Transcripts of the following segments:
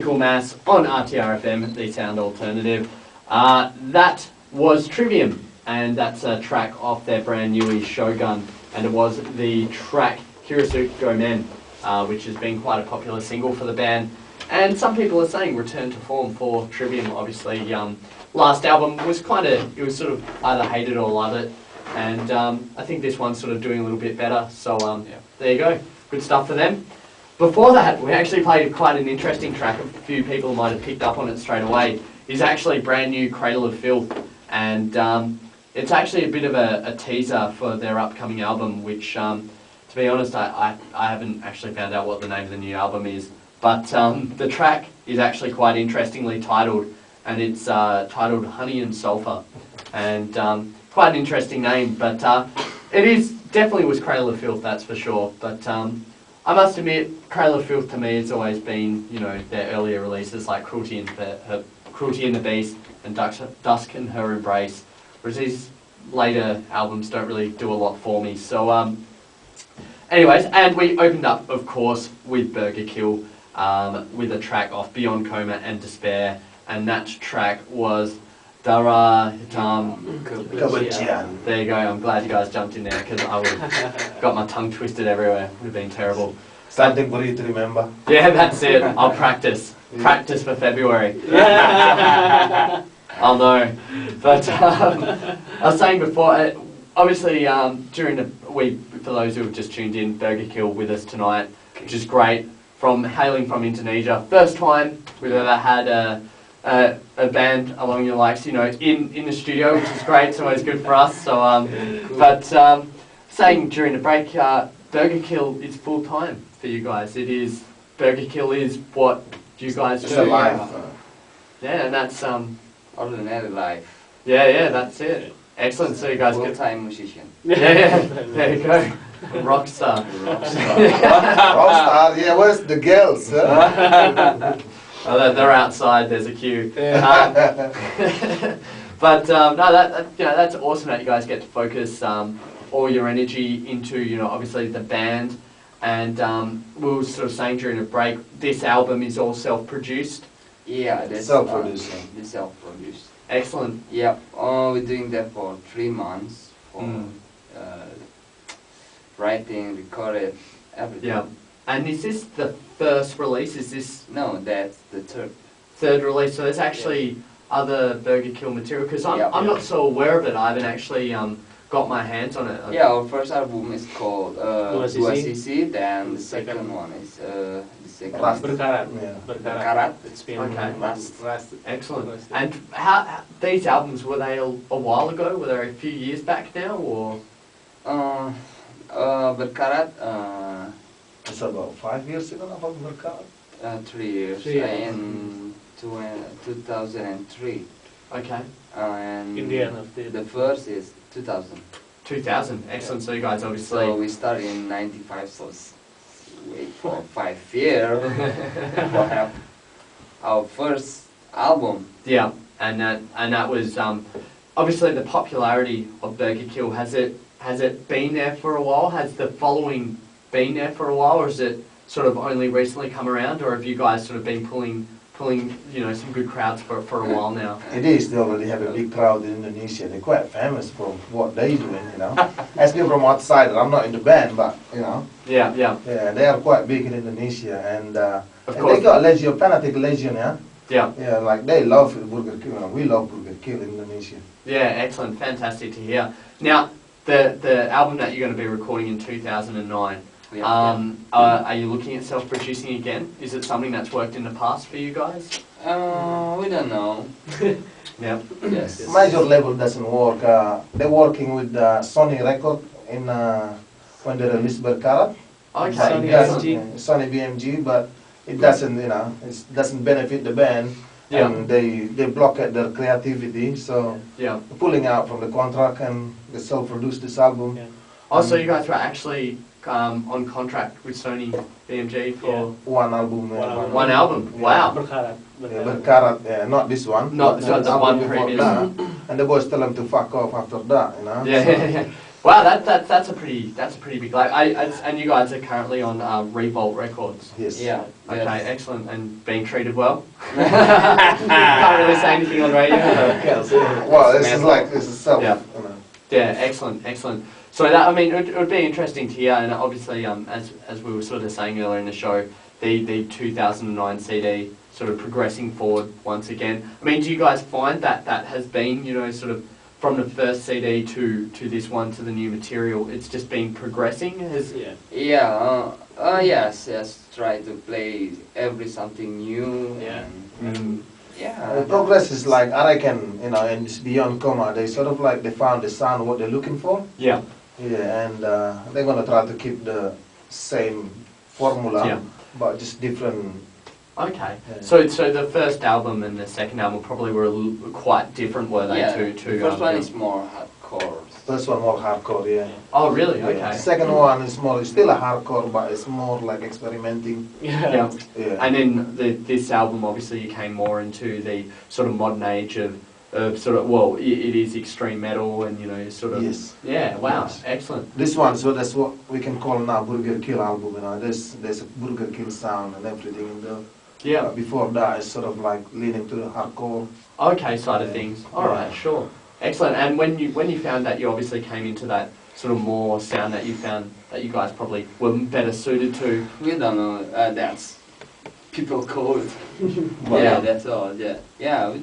Critical Mass on RTRFM, the sound alternative. That was Trivium, and that's a track off their brand new Shogun, and it was the track Hirosu Gomen, which has been quite a popular single for the band. And some people are saying return to form for Trivium. Obviously, last album was it was sort of either hate it or love it, and I think this one's sort of doing a little bit better. So there you go, good stuff for them. Before that, we actually played quite an interesting track. A few people might have picked up on it straight away. It's actually brand new Cradle of Filth, and it's actually a bit of a teaser for their upcoming album, which, to be honest, I haven't actually found out what the name of the new album is. But the track is actually quite interestingly titled, and it's titled Honey and Sulphur, and quite an interesting name, but it is definitely was Cradle of Filth, that's for sure. But I must admit, Cradle of Filth to me has always been, their earlier releases like Cruelty and the Beast and Dusk and Her Embrace, whereas these later albums don't really do a lot for me. So anyways, and we opened up, of course, with Burger Kill, with a track off Beyond Coma and Despair, and that track was Dara Hitam Kebencian. There you go, I'm glad you guys jumped in there, because I would have got my tongue twisted everywhere. It would have been terrible. Something for you to remember. Yeah, that's it. I'll practice. Practice for February. I'll know. But I was saying before, obviously during the week, for those who have just tuned in, Burger Kill with us tonight, which is great. Hailing from Indonesia, first time we've ever had a band along your likes, in the studio, which is great. It's always good for us. So, but saying during the break, Burger Kill is full time for you guys. It is Burger Kill is what you guys do. It's a life. Yeah, and that's ordinary life. Yeah, that's it. Excellent. So you guys full-time musician. Yeah, there you go. Rock star. Rockstar, yeah, where's the girls? Huh? Oh, they're outside, there's a queue. But no, that's awesome that you guys get to focus all your energy into, obviously the band. And we were sort of saying during a break, this album is all self-produced. Yeah, that's self-produced. Self-produced. Excellent. Yep, we're doing that for 3 months for writing, recorded, everything. Yeah. And is this the first release? Is this? No, that's the third. Third release. So there's actually other Burger Kill material, because I'm not so aware of it. I haven't actually got my hands on it. Yeah, our first album is called Dua then the second one is the second. Berkarat. It's been last. Excellent. And how these albums, were they a while ago? Were they a few years back now, or? Berkarat. It's about 5 years ago, about Berkarat. 3 years. In 2003. Okay. And in the end of the first is 2000. 2000. Excellent. So you guys obviously. So we started in '95. So wait for 5 years to have our first album. Yeah, and that was obviously the popularity of Burger Kill. Has it been there for a while? Has the following been there for a while, or has it sort of only recently come around, or have you guys sort of been pulling some good crowds for a while now? It is. They already have a big crowd in Indonesia. They're quite famous for what they're doing, As people from outside, I'm not in the band, but Yeah, they are quite big in Indonesia, and they got legion, fanatic legion, Yeah, like they love Burger Kill. We love Burger Kill in Indonesia. Yeah, excellent, fantastic to hear. Now, the album that you're going to be recording in 2009. Are you looking at self-producing again? Is it something that's worked in the past for you guys? We don't know. Yeah. Yes. Major label doesn't work. They're working with Sony Record in when they released Berkarat. Okay. Sony BMG, but it doesn't, it doesn't benefit the band. Yeah. And they block at their creativity, so pulling out from the contract, and they self-produced this album. Yeah. Oh, so you guys were actually on contract with Sony BMG for one album. One album. Wow. Berkarat, not this one. Not this one, the one previous. And the boys tell them to fuck off after that, Yeah. Wow, that's a pretty big label. And you guys are currently on Revolt Records. Yes. Yeah. Okay, yes. excellent. And being treated well. Can't really say anything on radio. Well, this is self. Yeah. You know. Yeah, excellent. So that, I mean, it would be interesting to hear, and obviously, as we were sort of saying earlier in the show, the 2009 CD sort of progressing forward once again. I mean, do you guys find that has been, you know, sort of from the first CD to this one to the new material, it's just been progressing? Yeah. Yes. Try to play something new. Yeah. And, The progress is like, I reckon, you know, in this Beyond Coma, they sort of like, they found the sound, what they're looking for. Yeah. Yeah, and they're going to try to keep the same formula, Yeah. but just different. Okay. Yeah. So the first album and the second album probably were quite different, were they? yeah. To The first one is more hardcore. First one more hardcore, yeah. Oh, really? Yeah. Okay. Second one is more, it's still a hardcore, but it's more like experimenting. Yeah. Yeah. And then this album, obviously, you came more into the sort of modern age of sort of, well, it is extreme metal and, you know, sort of... Yes. Yeah, wow, Yes. excellent. This one, so that's what we can call now Burger Kill album, you know. There's a Burger Kill sound and everything in there. Yeah. But before that, it's sort of like leaning to the hardcore. Okay, side of Yeah. things. All right, sure. Excellent. And when you found that, you obviously came into that sort of more sound that you found that you guys probably were better suited to. We don't know. That's people call it. Well, yeah, that's all. Yeah. We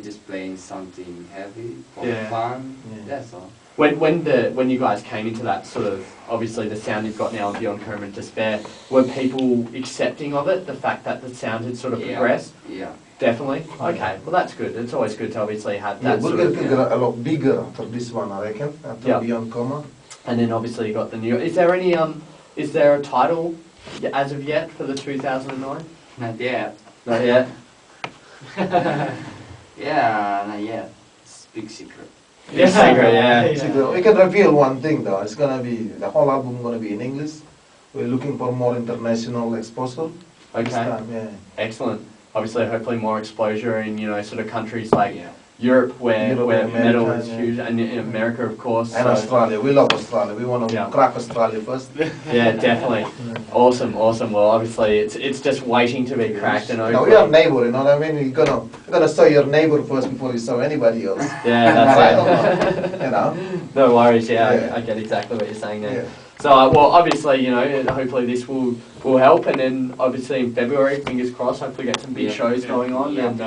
just playing something heavy for Yeah. fun. Yeah. That's all. When you guys came into that sort of, obviously the sound you've got now on Beyond Coma and Despair, were people accepting of it, the fact that the sound had sort of progressed? Yeah. Definitely. Okay, well that's good. It's always good to obviously have Yeah, that sort Burger of... Kill got a lot bigger after this one, I reckon, after Yeah. Beyond Coma. And then obviously you got the new... Is there any, is there a title as of yet for the 2009? Not yet. Not yet? Yeah, not yet. It's big secret. Big secret, yeah. So we can reveal one thing though, it's gonna be, the whole album gonna be in English. We're looking for more international exposure. This Okay, time, yeah. excellent. Obviously, hopefully more exposure in, you know, sort of countries like Yeah. Europe where Europe, metal America, is yeah. huge, and in America, of course. And so- Australia, we love Australia. We want to Yeah. crack Australia first. Yeah, definitely. Awesome. Well, obviously, it's just waiting to be cracked and No, open. we are neighbor, you know what I mean? You're gonna show your neighbor first before you show anybody else. Yeah, that's Right? You know? No worries, yeah, Yeah. I get exactly what you're saying there. Yeah. So, well, obviously, you know, hopefully this will help, and then obviously in February, fingers crossed, hopefully get some big Yeah. shows going on, Yeah. and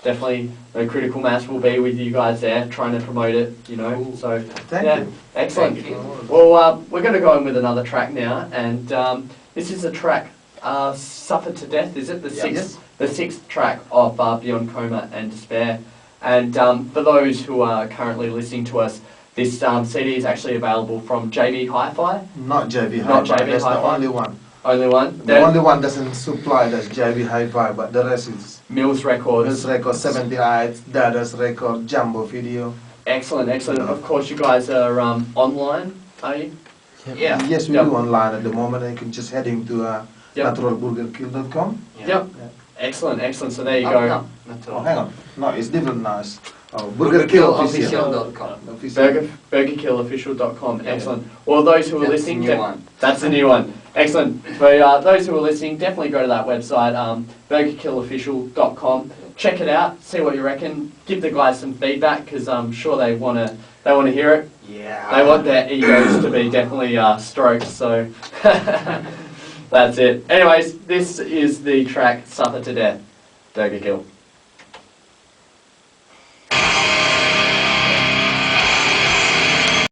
definitely the Critical Mass will be with you guys there, trying to promote it, you know, Cool. so, Thank yeah, you. excellent. Thank you. Well, we're going to go in with another track now, and this is a track, Suffer to Death, is it? The sixth track of Beyond Coma and Despair. And for those who are currently listening to us, this CD is actually available from JB Hi-Fi. Not JB Not Hi-Fi, JB that's the Hi-Fi. only one. Only one. The only one doesn't supply that's JB Hi-Fi, but the rest is Mills Records. Mills Record, 78, Dada's Record, Jumbo Video. Excellent. Of course, you guys are online, are you? Yeah. Yes, we Yep. do online at the moment. You can just head into Yep. naturalburgerkill.com. Yep. Excellent. So there you Oh, go. no, not Oh, all. hang on. No, it's different now. It's Burger Kill Official. Official.com. Official. burgerkillofficial.com. Excellent. Well, those who are That's listening, the new one. that's the new one. Excellent. For those who are listening, definitely go to that website, burgerkillofficial.com. Check it out. See what you reckon. Give the guys some feedback because I'm sure they want to hear it. Yeah. They want their egos to be definitely stroked. So that's it. Anyways, this is the track "Suffer to Death." Burger Kill.